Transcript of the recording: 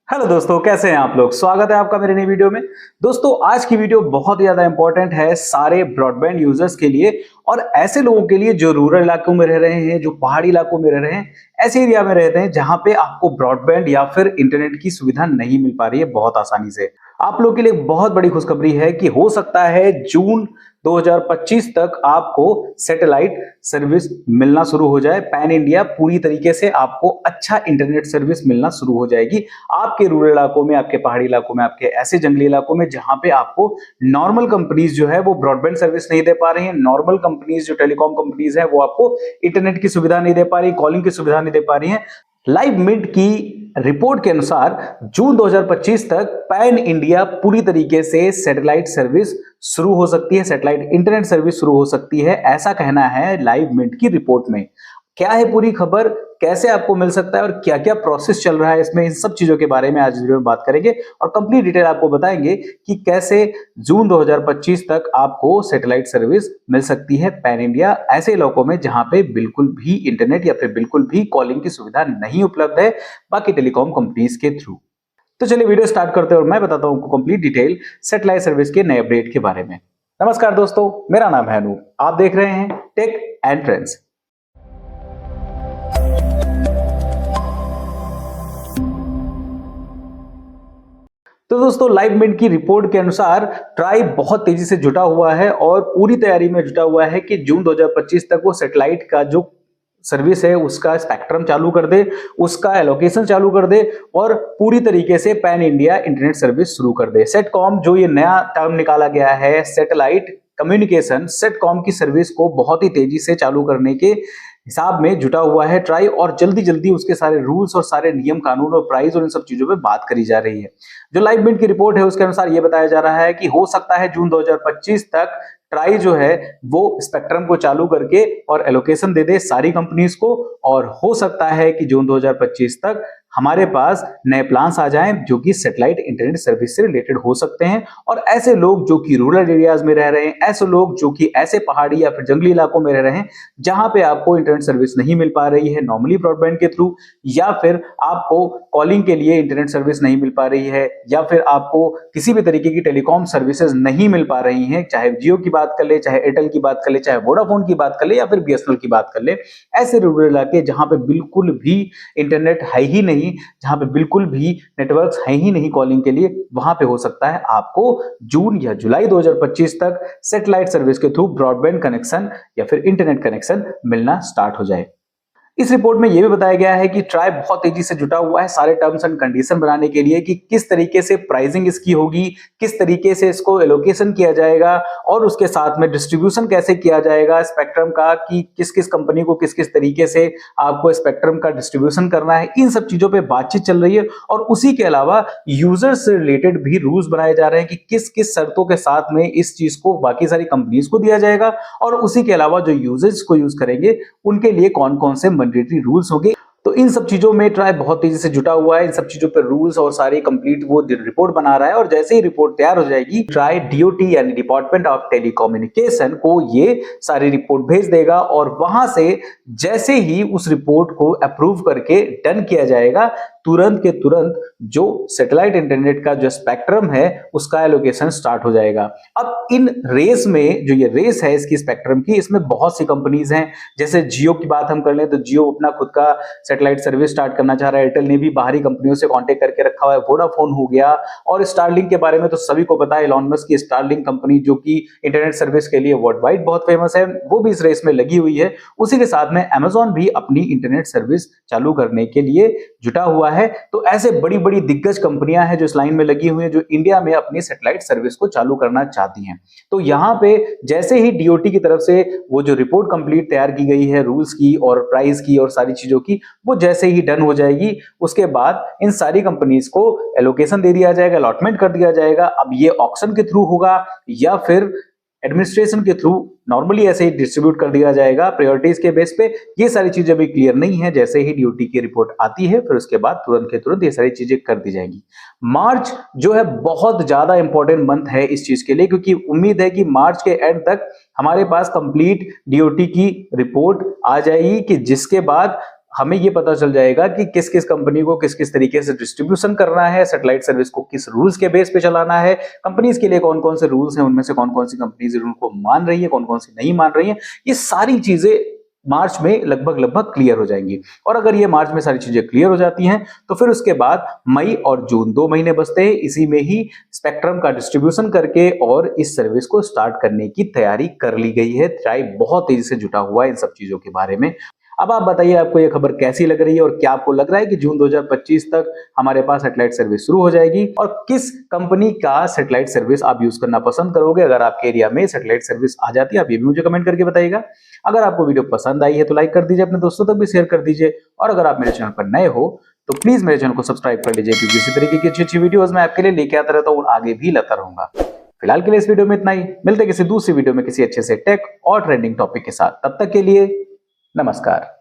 Hello दोस्तों, कैसे हैं आप लोग। स्वागत है आपका मेरे नई वीडियो में। दोस्तों, आज की वीडियो बहुत ही ज्यादा इंपॉर्टेंट है सारे ब्रॉडबैंड यूजर्स के लिए और ऐसे लोगों के लिए जो रूरल इलाकों में रह रहे हैं, जो पहाड़ी इलाकों में रह रहे हैं, ऐसे एरिया में रहते हैं जहां पे आपको ब्रॉडबैंड या फिर इंटरनेट की सुविधा नहीं मिल पा रही है बहुत आसानी से। आप लोगों के लिए बहुत बड़ी खुशखबरी है कि हो सकता है जून 2025 तक आपको सैटेलाइट सर्विस मिलना शुरू हो जाए। पैन इंडिया पूरी तरीके से आपको अच्छा इंटरनेट सर्विस मिलना शुरू हो जाएगी आपके रूरल इलाकों में, आपके पहाड़ी इलाकों में, आपके ऐसे जंगली इलाकों में जहां पे आपको नॉर्मल कंपनीज जो है वो ब्रॉडबैंड सर्विस नहीं दे पा रही हैं। नॉर्मल कंपनीज जो टेलीकॉम कंपनीज है वो आपको इंटरनेट की सुविधा नहीं दे पा रही, कॉलिंग की सुविधा नहीं दे पा रही है। लाइव मिंट की रिपोर्ट के अनुसार जून 2025 तक पैन इंडिया पूरी तरीके से सैटेलाइट सर्विस शुरू हो सकती है, सैटेलाइट इंटरनेट सर्विस शुरू हो सकती है, ऐसा कहना है लाइव मिंट की रिपोर्ट में। क्या है पूरी खबर, कैसे आपको मिल सकता है और क्या क्या प्रोसेस चल रहा है इसमें, इन सब चीजों के बारे में आज वीडियो में बात करेंगे और कंप्लीट डिटेल आपको बताएंगे कि कैसे जून 2025 तक आपको सैटेलाइट सर्विस मिल सकती है पैन इंडिया ऐसे इलाकों में जहां पे बिल्कुल भी इंटरनेट या फिर बिल्कुल भी कॉलिंग की सुविधा नहीं उपलब्ध है बाकी टेलीकॉम कंपनीज के थ्रू। तो चलिए वीडियो स्टार्ट करते हैं और मैं बताता हूं आपको कंप्लीट डिटेल सैटेलाइट सर्विस के नए अपडेट के बारे में। नमस्कार दोस्तों, मेरा नाम है अनूप, आप देख रहे हैं टेक एंड ट्रेंड्स। तो दोस्तों, लाइव मिंट की रिपोर्ट के अनुसार ट्राई बहुत तेजी से जुटा हुआ है और पूरी तैयारी में जुटा हुआ है कि जून 2025 तक वो सैटेलाइट का जो सर्विस है उसका स्पेक्ट्रम चालू कर दे, उसका एलोकेशन चालू कर दे और पूरी तरीके से पैन इंडिया इंटरनेट सर्विस शुरू कर दे। सेटकॉम, जो ये नया टर्म निकाला गया है, सैटेलाइट कम्युनिकेशन, सेटकॉम की सर्विस को बहुत ही तेजी से चालू करने के हिसाब में जुटा हुआ है ट्राई और जल्दी जल्दी उसके सारे रूल्स और सारे नियम कानून और प्राइस और इन सब चीजों पे बात करी जा रही है। जो लाइव मिंट की रिपोर्ट है उसके अनुसार ये बताया जा रहा है कि हो सकता है जून 2025 तक ट्राई जो है वो स्पेक्ट्रम को चालू करके और एलोकेशन दे दे सारी कंपनीज को, और हो सकता है कि जून 2025 तक हमारे पास नए प्लान्स आ जाएं जो कि सैटेलाइट इंटरनेट सर्विस से रिलेटेड हो सकते हैं। और ऐसे लोग जो कि रूरल एरियाज में रह रहे हैं, ऐसे लोग जो कि ऐसे पहाड़ी या फिर जंगली इलाकों में रह रहे हैं जहां पे आपको इंटरनेट सर्विस नहीं मिल पा रही है नॉर्मली ब्रॉडबैंड के थ्रू, या फिर आपको कॉलिंग के लिए इंटरनेट सर्विस नहीं मिल पा रही है, या फिर आपको किसी भी तरीके की टेलीकॉम सर्विसेज नहीं मिल पा रही हैं, चाहे जियो की बात कर ले, चाहे एयरटेल की बात कर ले, चाहे वोडाफोन की बात कर ले या फिर बीएसएनएल की बात कर ले, ऐसे रूरल इलाके जहां पे बिल्कुल भी इंटरनेट है ही नहीं, जहां पे बिल्कुल भी नेटवर्क्स है ही नहीं कॉलिंग के लिए, वहां पे हो सकता है आपको जून या जुलाई 2025 तक सैटेलाइट सर्विस के थ्रू ब्रॉडबैंड कनेक्शन या फिर इंटरनेट कनेक्शन मिलना स्टार्ट हो जाए। इस रिपोर्ट में यह भी बताया गया है कि ट्राई बहुत तेजी से जुटा हुआ है सारे टर्म्स एंड कंडीशन बनाने के लिए कि किस तरीके से प्राइसिंग इसकी होगी, किस तरीके से इसको एलोकेशन किया जाएगा और उसके साथ में डिस्ट्रीब्यूशन कैसे किया जाएगा स्पेक्ट्रम का, कि किस किस कंपनी को किस किस तरीके से आपको स्पेक्ट्रम का डिस्ट्रीब्यूशन करना है। इन सब चीजों पर बातचीत चल रही है और उसी के अलावा यूजर्स से रिलेटेड भी रूल्स बनाए जा रहे हैं कि किस किस शर्तों के साथ में इस चीज को बाकी सारी कंपनीज को दिया जाएगा और उसी के अलावा जो यूजर्स को यूज करेंगे उनके लिए कौन कौन से मैंडेटरी रूल्स होंगे। तो इन सब चीजों में ट्राई बहुत तेजी से जुटा हुआ है, इन सब चीजों पर रूल्स और सारी कंप्लीट वो रिपोर्ट बना रहा है और जैसे ही रिपोर्ट तैयार हो जाएगी ट्राई डीओटी यानी डिपार्टमेंट ऑफ टेलीकम्युनिकेशन को ये सारी रिपोर्ट भेज देगा और वहां से जैसे ही उस रिपोर्ट को अप्रूव करके डन किया जाएगा, तुरंत के तुरंत जो सैटेलाइट इंटरनेट का जो स्पेक्ट्रम है उसका एलोकेशन स्टार्ट हो जाएगा। अब इन रेस में, जो ये रेस है इसकी स्पेक्ट्रम की, इसमें बहुत सी कंपनीज हैं। जैसे जियो की बात हम कर लें तो जियो अपना खुद का सैटेलाइट सर्विस स्टार्ट करना चाह रहा है, एयरटेल ने भी बाहरी कंपनियों से कांटेक्ट करके रखा हुआ है, वोडाफोन हो गया, और स्टारलिंक के बारे में तो सभी को पता है, एलॉन मस्क की स्टारलिंक कंपनी जो कि इंटरनेट सर्विस के लिए वर्ल्ड वाइड बहुत फेमस है, वो भी इस रेस में लगी हुई है। उसी के साथ में अमेजॉन भी अपनी इंटरनेट सर्विस चालू करने के लिए जुटा हुआ है। तो ऐसे बड़ी बड़ी दिग्गज कंपनियां हैं जो इस लाइन में लगी हुई हैं जो इंडिया में अपनी सैटेलाइट सर्विस को चालू करना चाहती हैं। तो यहां पे जैसे ही डीओटी की तरफ से वो जो रिपोर्ट कंप्लीट तैयार की गई है रूल्स की और प्राइस की और सारी चीजों की, वो जैसे ही डन हो जाएगी उसके बाद इन सारी कंपनीज को एलोकेशन दे दिया जाएगा, अलॉटमेंट कर दिया जाएगा। अब ये ऑक्शन के थ्रू होगा या फिर एडमिनिस्ट्रेशन के थ्रू नॉर्मली ऐसे ही डिस्ट्रीब्यूट कर दिया जाएगा प्रायोरिटीज के बेस पे, ये सारी चीजें अभी क्लियर नहीं है। जैसे ही डीओटी की रिपोर्ट आती है फिर उसके बाद तुरंत के तुरंत ये सारी चीजें कर दी जाएंगी। मार्च जो है बहुत ज्यादा इंपॉर्टेंट मंथ है इस चीज के लिए, क्योंकि उम्मीद है कि मार्च के एंड तक हमारे पास कंप्लीट डीओटी की रिपोर्ट आ जाएगी कि जिसके बाद हमें ये पता चल जाएगा कि किस किस कंपनी को किस किस तरीके से डिस्ट्रीब्यूशन करना है, सैटेलाइट सर्विस को किस रूल्स के बेस पे चलाना है, कंपनीज के लिए कौन कौन से रूल्स हैं, उनमें से कौन कौन सी कंपनीज रूल को मान रही है, कौन कौन सी नहीं मान रही है। ये सारी चीजें मार्च में लगभग लगभग क्लियर हो जाएंगी। और अगर ये मार्च में सारी चीजें क्लियर हो जाती हैं तो फिर उसके बाद मई और जून 2 महीने बचते हैं, इसी में ही स्पेक्ट्रम का डिस्ट्रीब्यूशन करके और इस सर्विस को स्टार्ट करने की तैयारी कर ली गई है। ट्राई बहुत तेजी से जुटा हुआ है इन सब चीजों के बारे में। अब आप बताइए आपको ये खबर कैसी लग रही है और क्या आपको लग रहा है कि जून 2025 तक हमारे पास सैटेलाइट सर्विस शुरू हो जाएगी, और किस कंपनी का सैटेलाइट सर्विस आप यूज करना पसंद करोगे अगर आपके एरिया में सैटेलाइट सर्विस आ जाती है। आप ये भी मुझे कमेंट करके बताइएगा। अगर आपको वीडियो पसंद आई है तो लाइक कर दीजिए, अपने दोस्तों तक भी शेयर कर दीजिए, और अगर आप मेरे चैनल पर नए हो तो प्लीज मेरे चैनल को सब्सक्राइब कर लीजिए, क्योंकि इसी तरीके की अच्छी अच्छी वीडियोस मैं आपके लिए लेके आता रहता हूँ और आगे भी लाता रहूंगा। फिलहाल के लिए इस वीडियो में इतना ही, मिलते किसी दूसरी वीडियो में किसी अच्छे से टेक और ट्रेंडिंग टॉपिक के साथ। तब तक के लिए नमस्कार।